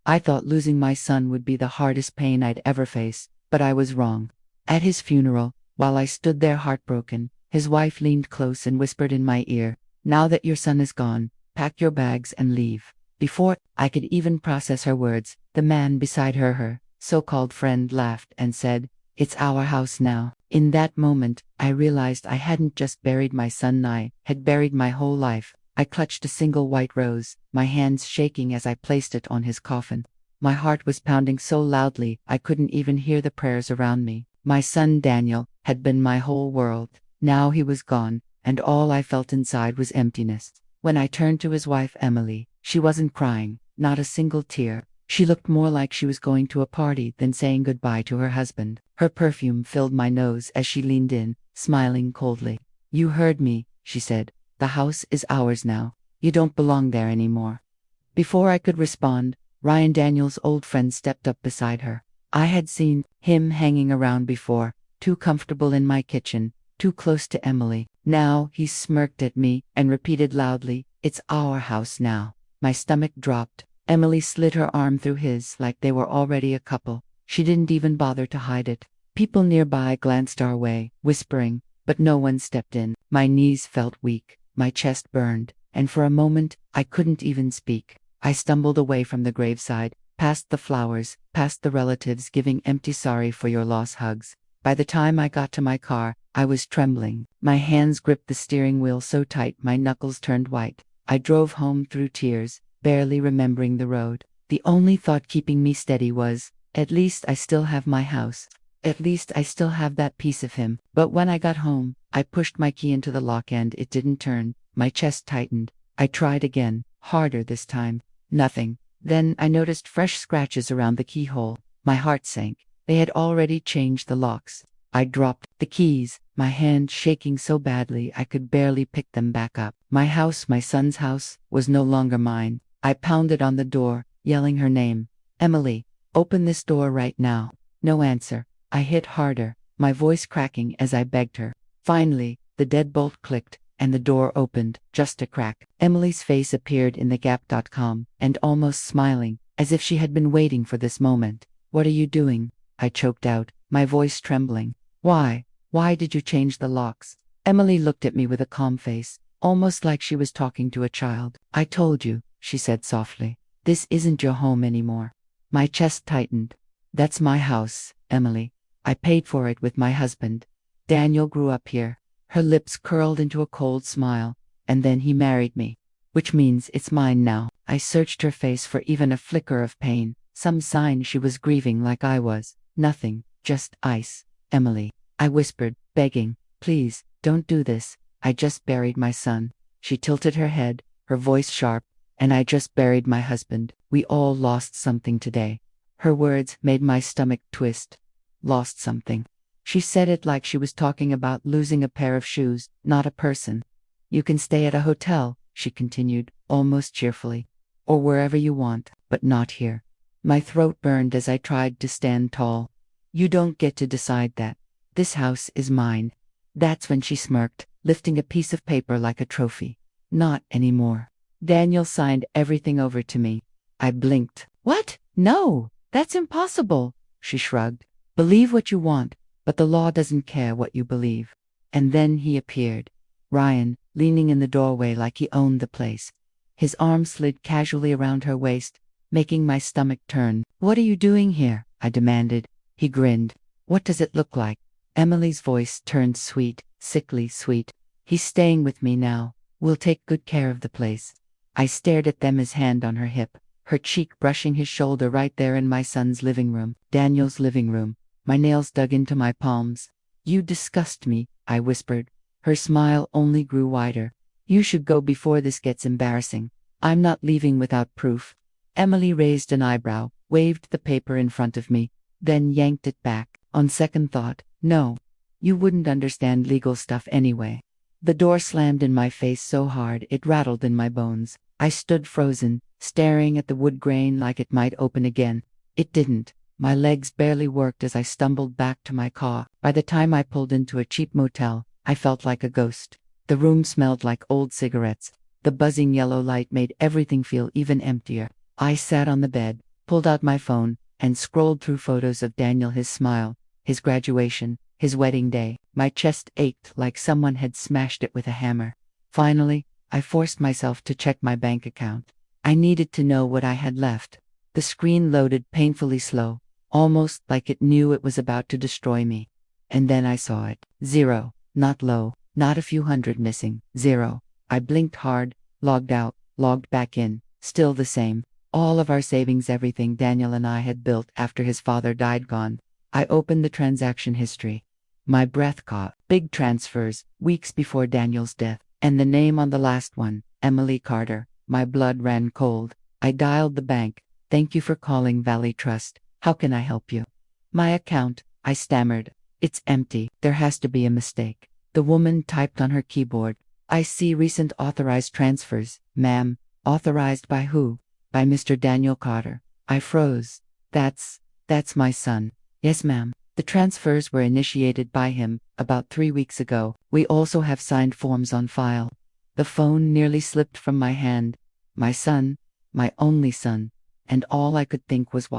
I thought losing my son would be the hardest pain I'd ever face, but I was wrong. At his funeral, while I stood there heartbroken, his wife leaned close and whispered in my ear, "Now that your son is gone, pack your bags and leave." Before I could even process her words, the man beside her so-called friend, laughed and said, "It's our house now." In that moment, I realized I hadn't just buried my son, I had buried my whole life. I clutched a single white rose, my hands shaking as I placed it on his coffin. My heart was pounding so loudly I couldn't even hear the prayers around me. My son Daniel had been my whole world. Now he was gone, and all I felt inside was emptiness. When I turned to his wife Emily, she wasn't crying, not a single tear. She looked more like she was going to a party than saying goodbye to her husband. Her perfume filled my nose as she leaned in, smiling coldly. "You heard me," she said. "The house is ours now. You don't belong there anymore." Before I could respond, Ryan, Daniel's old friend, stepped up beside her. I had seen him hanging around before, too comfortable in my kitchen, too close to Emily. Now he smirked at me and repeated loudly, "It's our house now." My stomach dropped. Emily slid her arm through his like they were already a couple. She didn't even bother to hide it. People nearby glanced our way, whispering, but no one stepped in. My knees felt weak, my chest burned, and for a moment, I couldn't even speak. I stumbled away from the graveside, past the flowers, past the relatives giving empty sorry for your loss hugs. By the time I got to my car, I was trembling. My hands gripped the steering wheel so tight my knuckles turned white. I drove home through tears, barely remembering the road. The only thought keeping me steady was, at least I still have my house. At least I still have that piece of him. But when I got home, I pushed my key into the lock and it didn't turn. My chest tightened. I tried again, harder this time. Nothing. Then I noticed fresh scratches around the keyhole. My heart sank. They had already changed the locks. I dropped the keys, my hand shaking so badly I could barely pick them back up. My house, my son's house, was no longer mine. I pounded on the door, yelling her name. "Emily, open this door right now." No answer. I hit harder, my voice cracking as I begged her. Finally, the deadbolt clicked, and the door opened, just a crack. Emily's face appeared in the gap.com, and almost smiling, as if she had been waiting for this moment. "What are you doing?" I choked out, my voice trembling. Why did you change the locks?" Emily looked at me with a calm face, almost like she was talking to a child. "I told you," she said softly. "This isn't your home anymore." My chest tightened. "That's my house, Emily. I paid for it with my husband. Daniel grew up here." Her lips curled into a cold smile. "And then he married me. Which means it's mine now." I searched her face for even a flicker of pain, some sign she was grieving like I was. Nothing, just ice. "Emily," I whispered, begging, "please, don't do this. I just buried my son." She tilted her head, her voice sharp. "And I just buried my husband. We all lost something today." Her words made my stomach twist. Lost something. She said it like she was talking about losing a pair of shoes, not a person. "You can stay at a hotel," she continued, almost cheerfully, "or wherever you want, but not here." My throat burned as I tried to stand tall. "You don't get to decide that. This house is mine." That's when she smirked, lifting a piece of paper like a trophy. "Not anymore. Daniel signed everything over to me." I blinked. "What? No, that's impossible." She shrugged. "Believe what you want, but the law doesn't care what you believe." And then he appeared. Ryan, leaning in the doorway like he owned the place. His arm slid casually around her waist, making my stomach turn. "What are you doing here?" I demanded. He grinned. "What does it look like?" Emily's voice turned sweet, sickly sweet. "He's staying with me now. We'll take good care of the place." I stared at them, his hand on her hip, her cheek brushing his shoulder right there in my son's living room, Daniel's living room. My nails dug into my palms. "You disgust me," I whispered. Her smile only grew wider. "You should go before this gets embarrassing. I'm not leaving without proof." Emily raised an eyebrow, waved the paper in front of me, then yanked it back. "On second thought, no. You wouldn't understand legal stuff anyway." The door slammed in my face so hard it rattled in my bones. I stood frozen, staring at the wood grain like it might open again. It didn't. My legs barely worked as I stumbled back to my car. By the time I pulled into a cheap motel, I felt like a ghost. The room smelled like old cigarettes. The buzzing yellow light made everything feel even emptier. I sat on the bed, pulled out my phone and scrolled through photos of Daniel, his smile, his graduation, his wedding day. My chest ached like someone had smashed it with a hammer. Finally, I forced myself to check my bank account. I needed to know what I had left. The screen loaded painfully slow, almost like it knew it was about to destroy me. And then I saw it. Zero. Not low, not a few hundred missing. Zero. I blinked hard, logged out, logged back in. Still the same. All of our savings, everything Daniel and I had built after his father died, gone. I opened the transaction history. My breath caught. Big transfers, weeks before Daniel's death. And the name on the last one, Emily Carter. My blood ran cold. I dialed the bank. Thank you for calling Valley Trust. How can I help you? My account, I stammered. It's empty. There has to be a mistake. The woman typed on her keyboard. I see recent authorized transfers, ma'am. Authorized by who? By Mr. Daniel Carter. I froze. That's my son. Yes, ma'am. The transfers were initiated by him about 3 weeks ago. We also have signed forms on file. The phone nearly slipped from my hand. My son, my only son. And all I could think was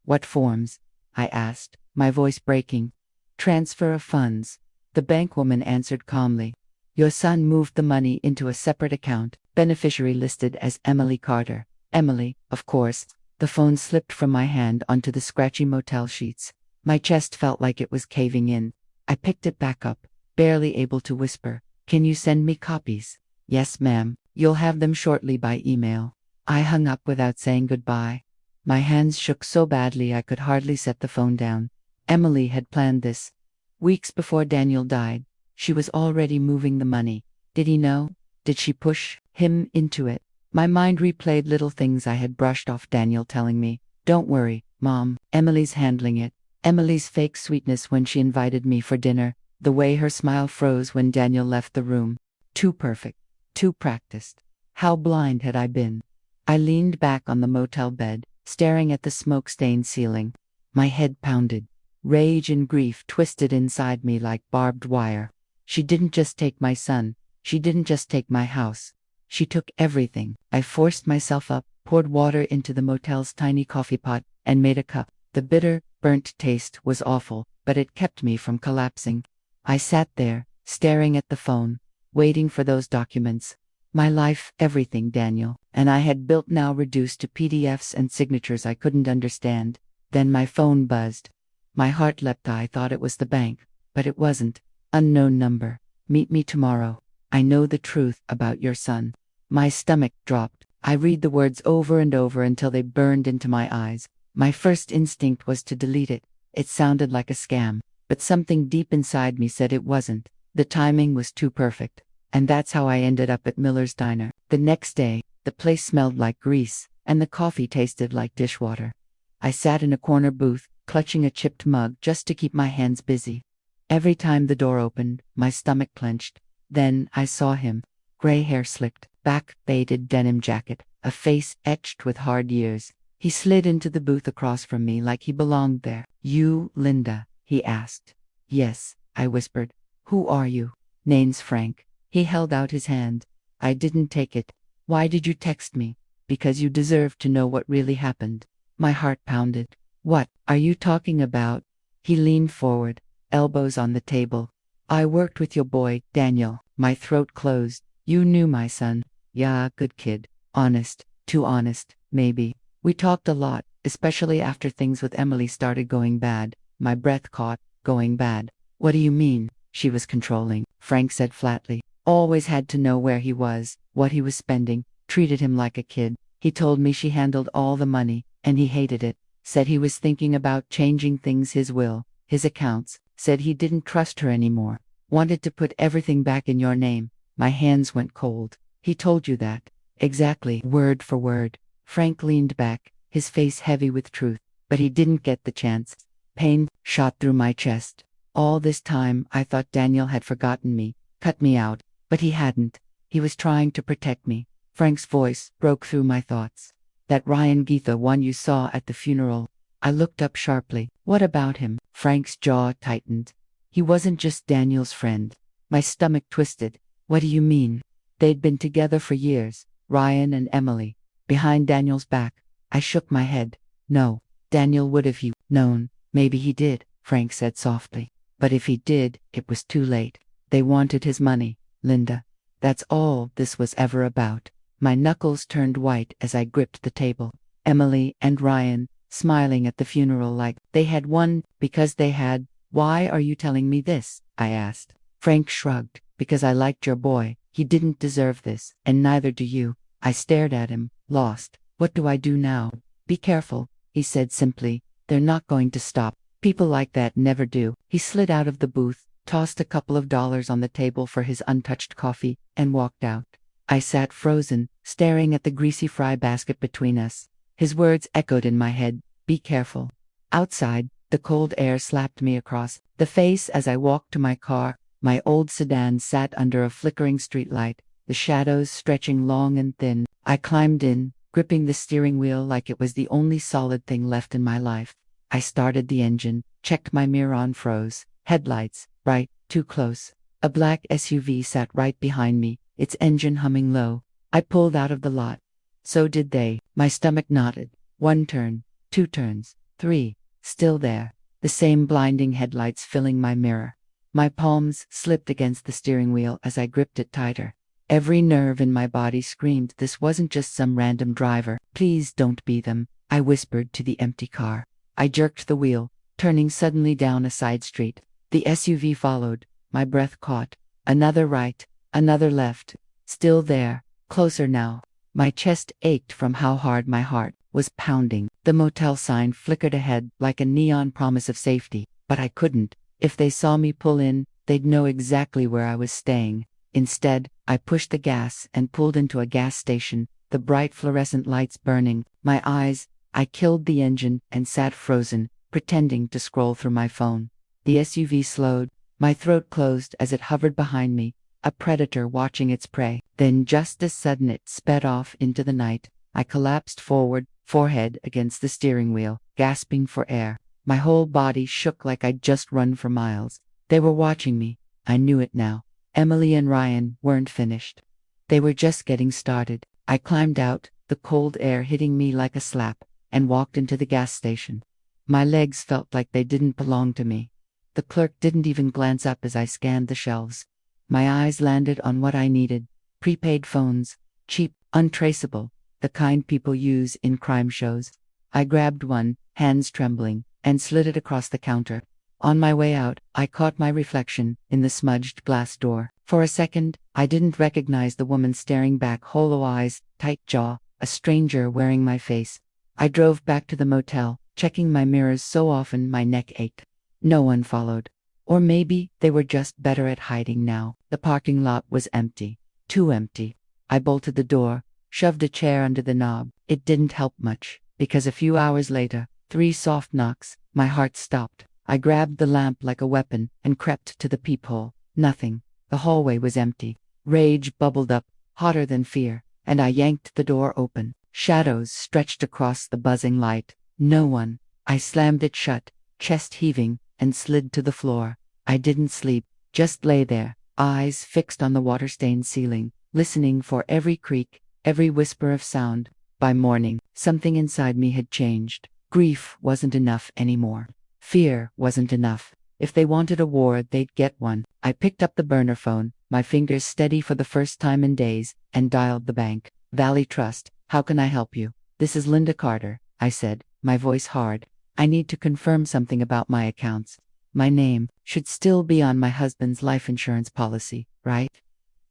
what forms? I asked, my voice breaking. Transfer of funds. The bankwoman answered calmly. Your son moved the money into a separate account, beneficiary listed as Emily Carter. Emily, of course. The phone slipped from my hand onto the scratchy motel sheets. My chest felt like it was caving in. I picked it back up, barely able to whisper. Can you send me copies? Yes, ma'am. You'll have them shortly by email. I hung up without saying goodbye. My hands shook so badly I could hardly set the phone down. Emily had planned this. Weeks before Daniel died, she was already moving the money. Did he know? Did she push him into it? My mind replayed little things I had brushed off, Daniel telling me, "Don't worry, Mom, Emily's handling it." Emily's fake sweetness when she invited me for dinner, the way her smile froze when Daniel left the room. Too perfect, too practiced. How blind had I been? I leaned back on the motel bed, staring at the smoke-stained ceiling. My head pounded. Rage and grief twisted inside me like barbed wire. She didn't just take my son. She didn't just take my house. She took everything. I forced myself up, poured water into the motel's tiny coffee pot, and made a cup. The bitter, burnt taste was awful, but it kept me from collapsing. I sat there, staring at the phone, waiting for those documents. My life, everything, Daniel, and I had built, now reduced to PDFs and signatures I couldn't understand. Then my phone buzzed. My heart leapt. I thought it was the bank, but it wasn't. Unknown number. Meet me tomorrow. I know the truth about your son. My stomach dropped. I read the words over and over until they burned into my eyes. My first instinct was to delete it. It sounded like a scam, but something deep inside me said it wasn't. The timing was too perfect. And that's how I ended up at Miller's Diner. The next day, the place smelled like grease, and the coffee tasted like dishwater. I sat in a corner booth, clutching a chipped mug just to keep my hands busy. Every time the door opened, my stomach clenched. Then I saw him. Gray hair slicked back, faded denim jacket, a face etched with hard years. He slid into the booth across from me like he belonged there. "You, Linda?" he asked. "Yes," I whispered. "Who are you?" "Name's Frank." He held out his hand. I didn't take it. "Why did you text me?" "Because you deserve to know what really happened." My heart pounded. "What are you talking about?" He leaned forward, elbows on the table. "I worked with your boy, Daniel." My throat closed. "You knew my son?" "Yeah, good kid. Honest. Too honest, maybe. We talked a lot, especially after things with Emily started going bad." My breath caught. Going bad. "What do you mean?" She was controlling, Frank said flatly. "Always had to know where he was, what he was spending, treated him like a kid. He told me she handled all the money, and he hated it. Said he was thinking about changing things, his will, his accounts. Said he didn't trust her anymore. Wanted to put everything back in your name." My hands went cold. "He told you that?" "Exactly, word for word." Frank leaned back, his face heavy with truth, but he didn't get the chance. Pain shot through my chest. All this time I thought Daniel had forgotten me, cut me out, but he hadn't. He was trying to protect me. Frank's voice broke through my thoughts. "That Ryan Geetha one you saw at the funeral." I looked up sharply. "What about him?" Frank's jaw tightened. "He wasn't just Daniel's friend." My stomach twisted. "What do you mean?" "They'd been together for years, Ryan and Emily, behind Daniel's back." I shook my head. No. Daniel would if he known. Maybe he did, Frank said softly. But if he did, it was too late. They wanted his money, Linda. That's all this was ever about. My knuckles turned white as I gripped the table. Emily and Ryan, smiling at the funeral like they had won because they had. Why are you telling me this? I asked. Frank shrugged. Because I liked your boy. He didn't deserve this, and neither do you. I stared at him, lost. What do I do now? Be careful, he said simply. They're not going to stop. People like that never do. He slid out of the booth, tossed a couple of dollars on the table for his untouched coffee, and walked out. I sat frozen, staring at the greasy fry basket between us. His words echoed in my head. Be careful. Outside, the cold air slapped me across the face as I walked to my car. My old sedan sat under a flickering streetlight, the shadows stretching long and thin. I climbed in, gripping the steering wheel like it was the only solid thing left in my life. I started the engine, checked my mirror on froze. Headlights, bright, too close. A black SUV sat right behind me, its engine humming low. I pulled out of the lot. So did they. My stomach knotted. 1 turn, 2 turns, 3. Still there. The same blinding headlights filling my mirror. My palms slipped against the steering wheel as I gripped it tighter. Every nerve in my body screamed this wasn't just some random driver. Please don't be them, I whispered to the empty car. I jerked the wheel, turning suddenly down a side street. The SUV followed. My breath caught. Another right, another left. Still there, closer now. My chest ached from how hard my heart was pounding. The motel sign flickered ahead like a neon promise of safety, but I couldn't. If they saw me pull in, they'd know exactly where I was staying. Instead, I pushed the gas and pulled into a gas station, the bright fluorescent lights burning. I killed the engine and sat frozen, pretending to scroll through my phone. The SUV slowed. My throat closed as it hovered behind me, a predator watching its prey. Then just as sudden it sped off into the night. I collapsed forward, forehead against the steering wheel, gasping for air. My whole body shook like I'd just run for miles. They were watching me. I knew it now. Emily and Ryan weren't finished. They were just getting started. I climbed out, the cold air hitting me like a slap, and walked into the gas station. My legs felt like they didn't belong to me. The clerk didn't even glance up as I scanned the shelves. My eyes landed on what I needed. Prepaid phones. Cheap, untraceable. The kind people use in crime shows. I grabbed one, hands trembling, and slid it across the counter. On my way out, I caught my reflection in the smudged glass door. For a second, I didn't recognize the woman staring back, hollow eyes, tight jaw, a stranger wearing my face. I drove back to the motel, checking my mirrors so often my neck ached. No one followed. Or maybe they were just better at hiding now. The parking lot was empty. Too empty. I bolted the door, shoved a chair under the knob. It didn't help much, because a few hours later, 3 soft knocks, my heart stopped. I grabbed the lamp like a weapon and crept to the peephole. Nothing. The hallway was empty. Rage bubbled up, hotter than fear, and I yanked the door open. Shadows stretched across the buzzing light. No one. I slammed it shut, chest heaving, and slid to the floor. I didn't sleep, just lay there, eyes fixed on the water-stained ceiling, listening for every creak, every whisper of sound. By morning, something inside me had changed. Grief wasn't enough anymore. Fear wasn't enough. If they wanted a war, they'd get one. I picked up the burner phone, my fingers steady for the first time in days, and dialed the bank. Valley Trust, how can I help you? This is Linda Carter, I said, my voice hard. I need to confirm something about my accounts. My name should still be on my husband's life insurance policy, right?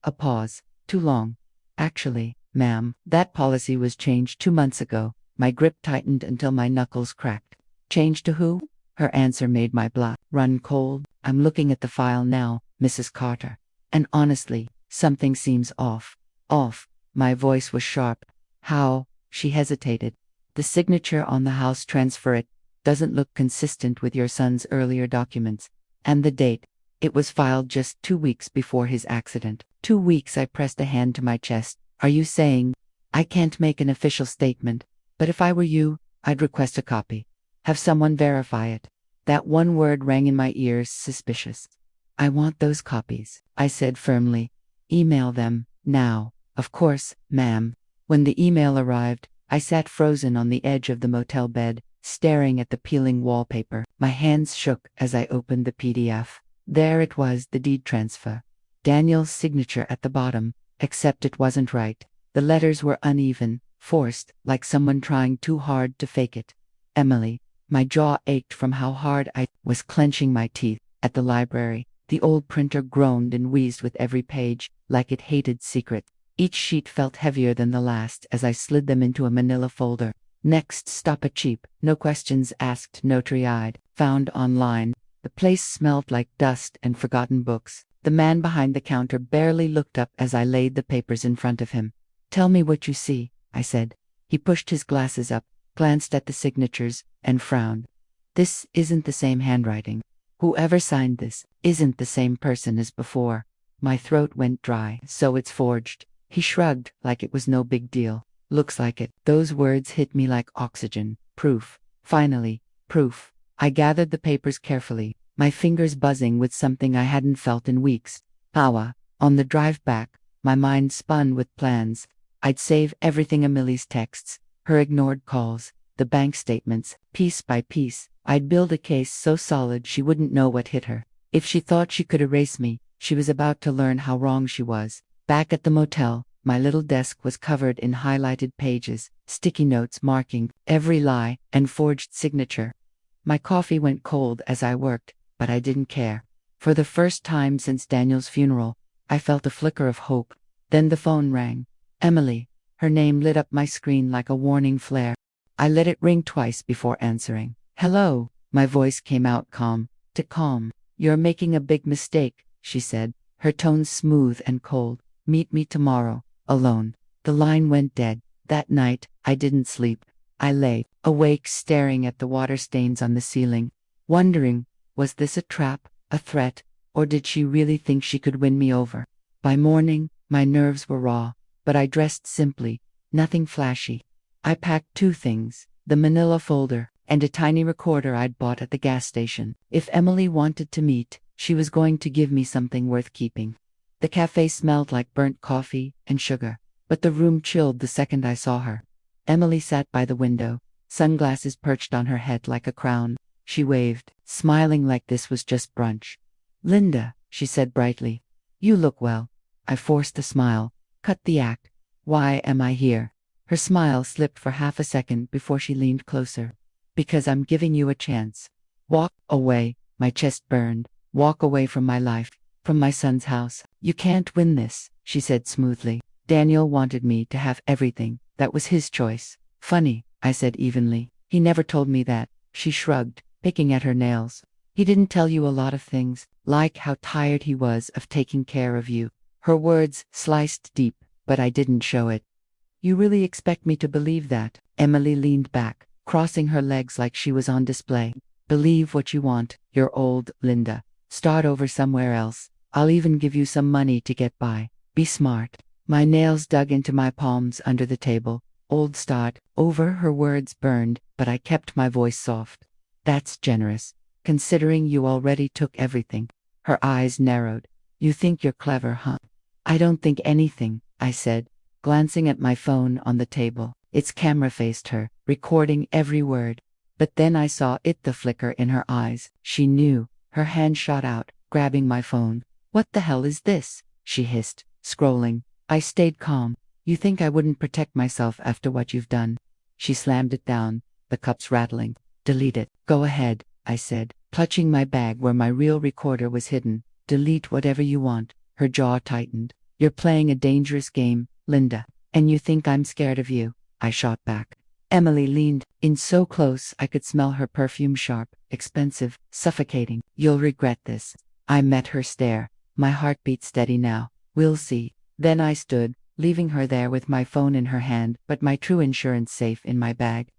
A pause. Too long. Actually, ma'am, that policy was changed 2 months ago. My grip tightened until my knuckles cracked. Changed to who? Her answer made my blood run cold. I'm looking at the file now, Mrs. Carter. And honestly, something seems off. Off. My voice was sharp. How? She hesitated. The signature on the house transfer it doesn't look consistent with your son's earlier documents. And the date. It was filed just 2 weeks before his accident. 2 weeks. I pressed a hand to my chest. Are you saying? I can't make an official statement, but if I were you, I'd request a copy. Have someone verify it. That one word rang in my ears, suspicious. I want those copies, I said firmly. Email them, now. Of course, ma'am. When the email arrived, I sat frozen on the edge of the motel bed, staring at the peeling wallpaper. My hands shook as I opened the PDF. There it was, the deed transfer. Daniel's signature at the bottom, except it wasn't right. The letters were uneven, forced, like someone trying too hard to fake it. Emily. My jaw ached from how hard I was clenching my teeth. At the library, the old printer groaned and wheezed with every page, like it hated secret. Each sheet felt heavier than the last as I slid them into a manila folder. Next stop, a cheap, no questions asked notary-eyed, found online. The place smelled like dust and forgotten books. The man behind the counter barely looked up as I laid the papers in front of him. Tell me what you see, I said. He pushed his glasses up, glanced at the signatures, and frowned. This isn't the same handwriting. Whoever signed this isn't the same person as before. My throat went dry. So it's forged. He shrugged like it was no big deal. Looks like it. Those words hit me like oxygen. Proof. Finally, proof. I gathered the papers carefully, my fingers buzzing with something I hadn't felt in weeks. Power. On the drive back, my mind spun with plans. I'd save everything: Emily's texts, her ignored calls, the bank statements, piece by piece. I'd build a case so solid she wouldn't know what hit her. If she thought she could erase me, she was about to learn how wrong she was. Back at the motel, my little desk was covered in highlighted pages, sticky notes marking every lie and forged signature. My coffee went cold as I worked, but I didn't care. For the first time since Daniel's funeral, I felt a flicker of hope. Then the phone rang. Emily. Her name lit up my screen like a warning flare. I let it ring twice before answering. Hello. My voice came out calm. You're making a big mistake, she said, her tone smooth and cold. Meet me tomorrow, alone. The line went dead. That night, I didn't sleep. I lay awake staring at the water stains on the ceiling, wondering, was this a trap, a threat, or did she really think she could win me over? By morning, my nerves were raw, but I dressed simply, nothing flashy. I packed two things, the manila folder and a tiny recorder I'd bought at the gas station. If Emily wanted to meet, she was going to give me something worth keeping. The cafe smelled like burnt coffee and sugar, but the room chilled the second I saw her. Emily sat by the window, sunglasses perched on her head like a crown. She waved, smiling like this was just brunch. Linda, she said brightly, you look well. I forced a smile. Cut the act. Why am I here? Her smile slipped for half a second before she leaned closer. Because I'm giving you a chance. Walk away. My chest burned. Walk away from my life, from my son's house. You can't win this, she said smoothly. Daniel wanted me to have everything. That was his choice. Funny, I said evenly. He never told me that. She shrugged, picking at her nails. He didn't tell you a lot of things, like how tired he was of taking care of you. Her words sliced deep, but I didn't show it. You really expect me to believe that? Emily leaned back, crossing her legs like she was on display. Believe what you want. You're old, Linda. Start over somewhere else. I'll even give you some money to get by. Be smart. My nails dug into my palms under the table. Old start over. Her words burned, but I kept my voice soft. That's generous, considering you already took everything. Her eyes narrowed. You think you're clever, huh? I don't think anything, I said, glancing at my phone on the table. Its camera faced her, recording every word. But then I saw the flicker in her eyes. She knew. Her hand shot out, grabbing my phone. What the hell is this? She hissed, scrolling. I stayed calm. You think I wouldn't protect myself after what you've done? She slammed it down, the cups rattling. Delete it. Go ahead, I said, clutching my bag where my real recorder was hidden. Delete whatever you want. Her jaw tightened. You're playing a dangerous game, Linda. And you think I'm scared of you? I shot back. Emily leaned in so close I could smell her perfume, sharp, expensive, suffocating. You'll regret this. I met her stare, my heartbeat steady now. We'll see. Then I stood, leaving her there with my phone in her hand but my true insurance safe in my bag.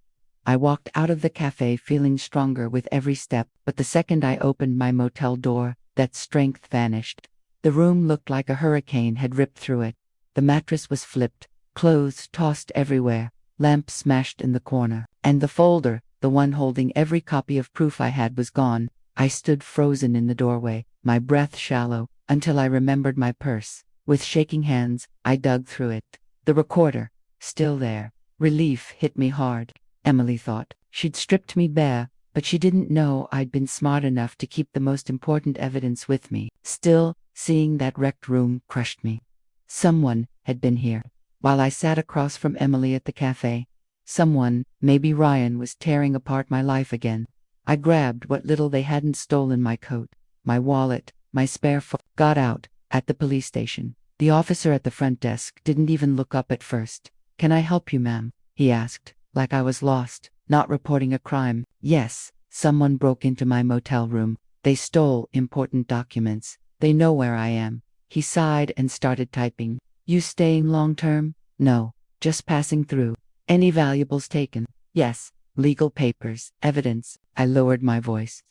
I walked out of the cafe feeling stronger with every step, but the second I opened my motel door, that strength vanished. The room looked like a hurricane had ripped through it. The mattress was flipped, clothes tossed everywhere, lamps smashed in the corner, and the folder, the one holding every copy of proof I had, was gone. I stood frozen in the doorway, my breath shallow, until I remembered my purse. With shaking hands, I dug through it. The recorder, still there. Relief hit me hard. Emily thought she'd stripped me bare, but she didn't know I'd been smart enough to keep the most important evidence with me. Still, seeing that wrecked room crushed me. Someone had been here. While I sat across from Emily at the cafe, someone, maybe Ryan, was tearing apart my life again. I grabbed what little they hadn't stolen: my coat, my wallet, my spare phone. Got out. At the police station, the officer at the front desk didn't even look up at first. "Can I help you, ma'am?" he asked, like I was lost, not reporting a crime. "Yes, someone broke into my motel room. They stole important documents. They know where I am." He sighed and started typing. "You staying long term?" "No, just passing through." "Any valuables taken?" "Yes, legal papers, evidence." I lowered my voice.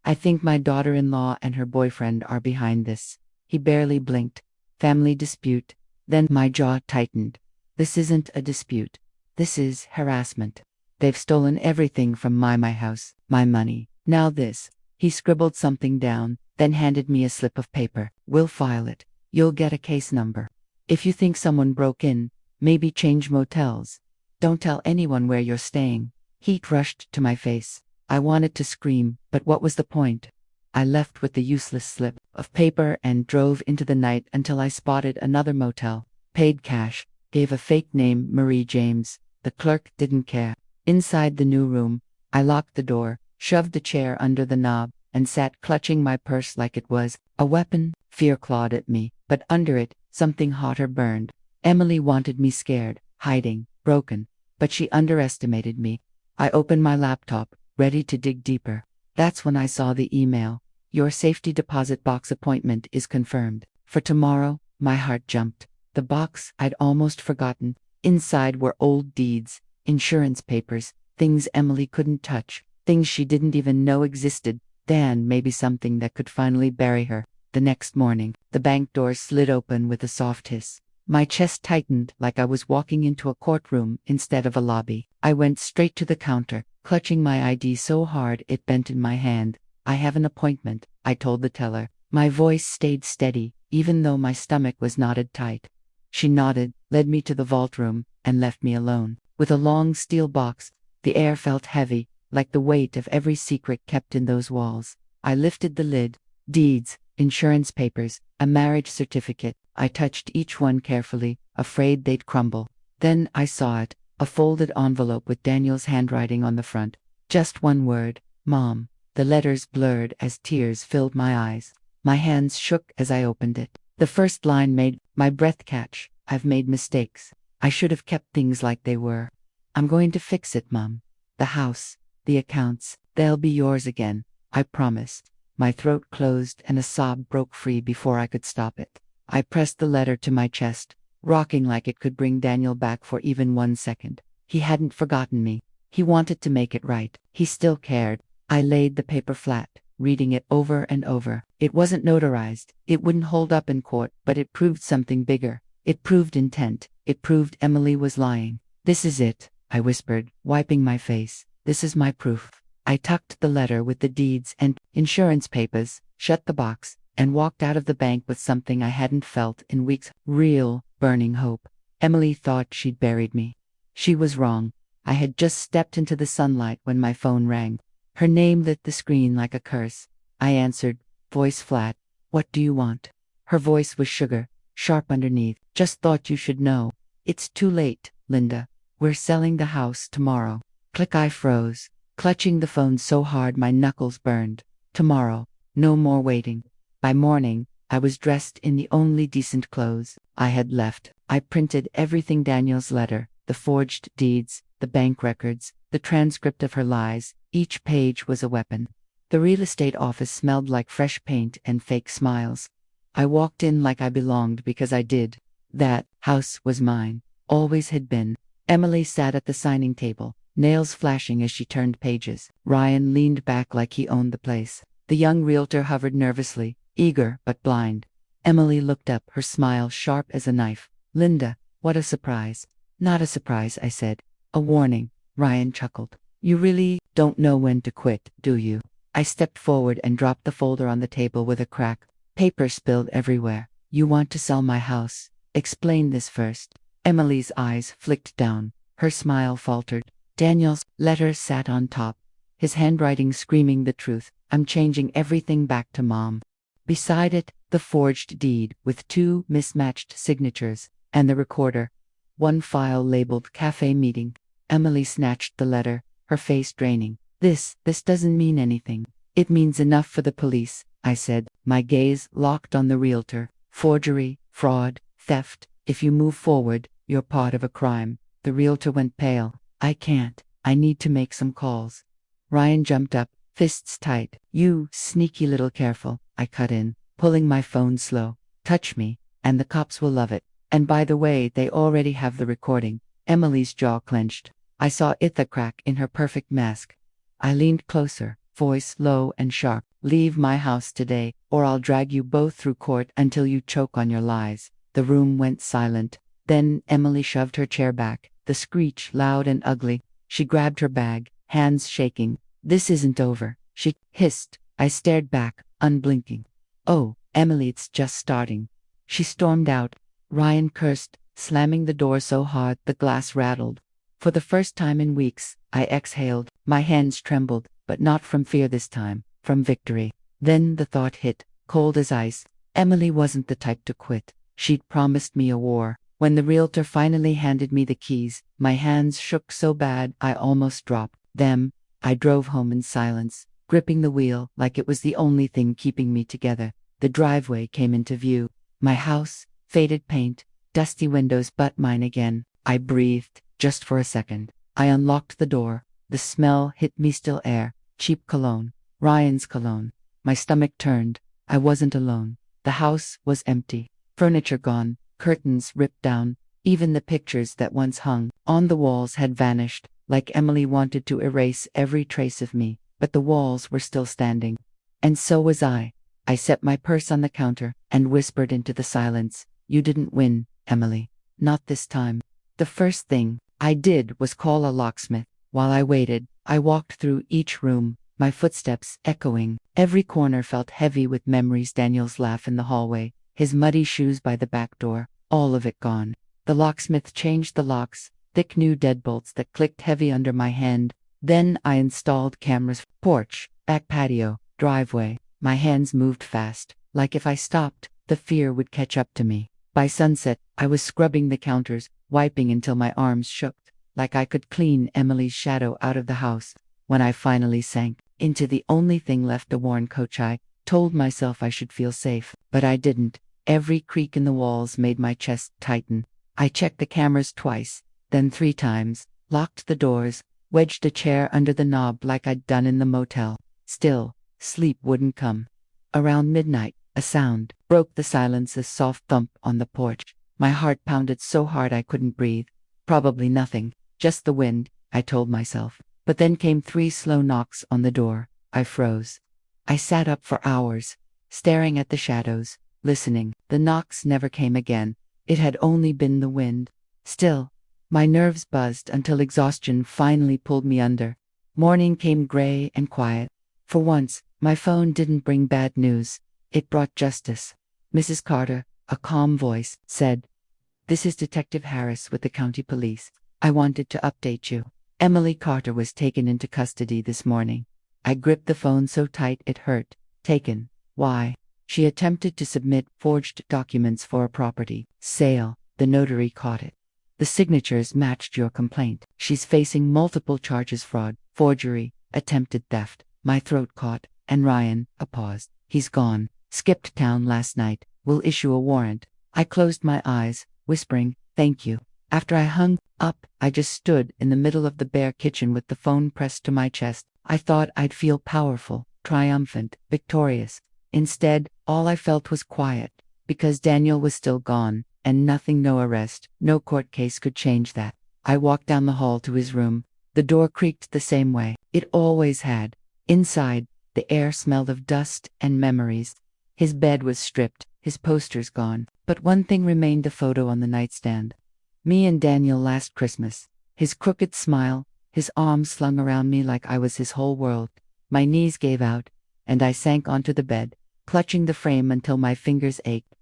"I think my daughter-in-law and her boyfriend are behind this." He barely blinked. "Family dispute." Then my jaw tightened. "This isn't a dispute. This is harassment. They've stolen everything from my house, my money. Now this." He scribbled something down, then handed me a slip of paper. "We'll file it. You'll get a case number. If you think someone broke in, maybe change motels. Don't tell anyone where you're staying." Heat rushed to my face. I wanted to scream, but what was the point? I left with the useless slip of paper and drove into the night until I spotted another motel. Paid cash, gave a fake name, Marie James. The clerk didn't care. Inside the new room, I locked the door, shoved the chair under the knob, and sat clutching my purse like it was a weapon. Fear clawed at me, but under it, something hotter burned. Emily wanted me scared, hiding, broken, but she underestimated me. I opened my laptop, ready to dig deeper. That's when I saw the email. "Your safety deposit box appointment is confirmed for tomorrow." My heart jumped. The box I'd almost forgotten. Inside were old deeds, insurance papers, things Emily couldn't touch, things she didn't even know existed. Dan, maybe something that could finally bury her. The next morning, the bank doors slid open with a soft hiss. My chest tightened like I was walking into a courtroom instead of a lobby. I went straight to the counter, clutching my ID so hard it bent in my hand. "I have an appointment," I told the teller. My voice stayed steady, even though my stomach was knotted tight. She nodded, led me to the vault room, and left me alone. With a long steel box, the air felt heavy, like the weight of every secret kept in those walls. I lifted the lid. Deeds, insurance papers, a marriage certificate. I touched each one carefully, afraid they'd crumble. Then I saw it, a folded envelope with Daniel's handwriting on the front. Just one word: Mom. The letters blurred as tears filled my eyes. My hands shook as I opened it. The first line made my breath catch. "I've made mistakes. I should have kept things like they were. I'm going to fix it, Mom. The house, the accounts, they'll be yours again. I promised." My throat closed and a sob broke free before I could stop it. I pressed the letter to my chest, rocking like it could bring Daniel back for even 1 second. He hadn't forgotten me. He wanted to make it right. He still cared. I laid the paper flat, reading it over and over. It wasn't notarized. It wouldn't hold up in court, but it proved something bigger. It proved intent. It proved Emily was lying. "This is it," I whispered, wiping my face. "This is my proof." I tucked the letter with the deeds and insurance papers, shut the box, and walked out of the bank with something I hadn't felt in weeks: real, burning hope. Emily thought she'd buried me. She was wrong. I had just stepped into the sunlight when my phone rang. Her name lit the screen like a curse. I answered, voice flat. "What do you want?" Her voice was sugar, sharp underneath. "Just thought you should know. It's too late, Linda. We're selling the house tomorrow." Click. I froze, clutching the phone so hard my knuckles burned. Tomorrow. No more waiting. By morning, I was dressed in the only decent clothes I had left. I printed everything: Daniel's letter, the forged deeds, the bank records, the transcript of her lies. Each page was a weapon. The real estate office smelled like fresh paint and fake smiles. I walked in like I belonged because I did. That house was mine. Always had been. Emily sat at the signing table, nails flashing as she turned pages. Ryan leaned back like he owned the place. The young realtor hovered nervously, eager but blind. Emily looked up, her smile sharp as a knife. "Linda, what a surprise." "Not a surprise," I said. "A warning." Ryan chuckled. "You really don't know when to quit, do you?" I stepped forward and dropped the folder on the table with a crack. Paper spilled everywhere. "You want to sell my house. Explain this first." Emily's eyes flicked down. Her smile faltered. Daniel's letter sat on top, his handwriting screaming the truth. I'm changing everything back to Mom. Beside it, the forged deed with 2 mismatched signatures, and the recorder. One file labeled Cafe Meeting. Emily snatched the letter, her face draining. This doesn't mean anything. It means enough for the police, I said, my gaze locked on the realtor. Forgery, fraud, theft. If you move forward, you're part of a crime. The realtor went pale. I can't. I need to make some calls. Ryan jumped up, fists tight. You sneaky little careful, I cut in, pulling my phone slow. Touch me, and the cops will love it. And by the way, they already have the recording. Emily's jaw clenched. I saw Itha crack in her perfect mask. I leaned closer, voice low and sharp. Leave my house today, or I'll drag you both through court until you choke on your lies. The room went silent. Then Emily shoved her chair back, the screech loud and ugly. She grabbed her bag, hands shaking. This isn't over, she hissed. I stared back, unblinking. Oh, Emily, it's just starting. She stormed out. Ryan cursed, slamming the door so hard the glass rattled. For the first time in weeks, I exhaled. My hands trembled, but not from fear this time, from victory. Then the thought hit, cold as ice. Emily wasn't the type to quit. She'd promised me a war. When the realtor finally handed me the keys, my hands shook so bad I almost dropped them. I drove home in silence, gripping the wheel like it was the only thing keeping me together. The driveway came into view. My house, faded paint, dusty windows, but mine again. I breathed, just for a second. I unlocked the door. The smell hit me, still air, cheap cologne, Ryan's cologne. My stomach turned. I wasn't alone. The house was empty. Furniture gone, curtains ripped down. Even the pictures that once hung on the walls had vanished, like Emily wanted to erase every trace of me. But the walls were still standing. And so was I. I set my purse on the counter and whispered into the silence. You didn't win, Emily. Not this time. The first thing I did was call a locksmith. While I waited, I walked through each room, my footsteps echoing. Every corner felt heavy with memories. Daniel's laugh in the hallway, his muddy shoes by the back door, all of it gone. The locksmith changed the locks, thick new deadbolts that clicked heavy under my hand. Then I installed cameras. Porch, back patio, driveway. My hands moved fast, like if I stopped, the fear would catch up to me. By sunset, I was scrubbing the counters, wiping until my arms shook, like I could clean Emily's shadow out of the house. When I finally sank into the only thing left, a worn coach, I told myself I should feel safe, but I didn't. Every creak in the walls made my chest tighten. I checked the cameras twice, then 3 times, locked the doors, wedged a chair under the knob like I'd done in the motel. Still, sleep wouldn't come. Around midnight, a sound broke the silence, a soft thump on the porch. My heart pounded so hard I couldn't breathe. Probably nothing, just the wind, I told myself. But then came 3 slow knocks on the door. I froze. I sat up for hours, staring at the shadows, listening. The knocks never came again. It had only been the wind. Still, my nerves buzzed until exhaustion finally pulled me under. Morning came gray and quiet. For once, my phone didn't bring bad news. It brought justice. Mrs. Carter, a calm voice, said, "This is Detective Harris with the county police. I wanted to update you. Emily Carter was taken into custody this morning." I gripped the phone so tight it hurt. Taken? Why? She attempted to submit forged documents for a property sale. The notary caught it. The signatures matched your complaint. She's facing multiple charges: fraud, forgery, attempted theft. My throat caught, and Ryan, a pause. He's gone. Skipped town last night. Will issue a warrant. I closed my eyes, whispering, "Thank you." After I hung up, I just stood in the middle of the bare kitchen with the phone pressed to my chest. I thought I'd feel powerful, triumphant, victorious. Instead, all I felt was quiet, because Daniel was still gone, and nothing, no arrest, no court case could change that. I walked down the hall to his room. The door creaked the same way it always had. Inside, the air smelled of dust and memories. His bed was stripped, his posters gone, but one thing remained: a photo on the nightstand. Me and Daniel last Christmas. His crooked smile, his arms slung around me like I was his whole world. My knees gave out, and I sank onto the bed, clutching the frame until my fingers ached.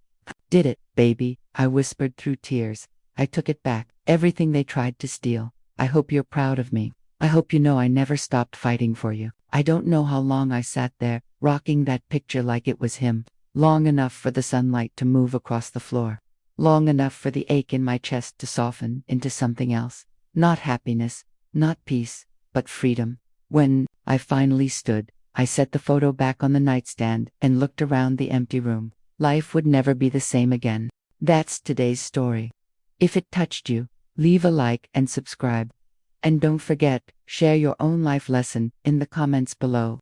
"Did it, baby," I whispered through tears. I took it back, everything they tried to steal. I hope you're proud of me. I hope you know I never stopped fighting for you. I don't know how long I sat there, rocking that picture like it was him. Long enough for the sunlight to move across the floor. Long enough for the ache in my chest to soften into something else. Not happiness, not peace, but freedom. When I finally stood, I set the photo back on the nightstand and looked around the empty room. Life would never be the same again. That's today's story. If it touched you, leave a like and subscribe. And don't forget, share your own life lesson in the comments below.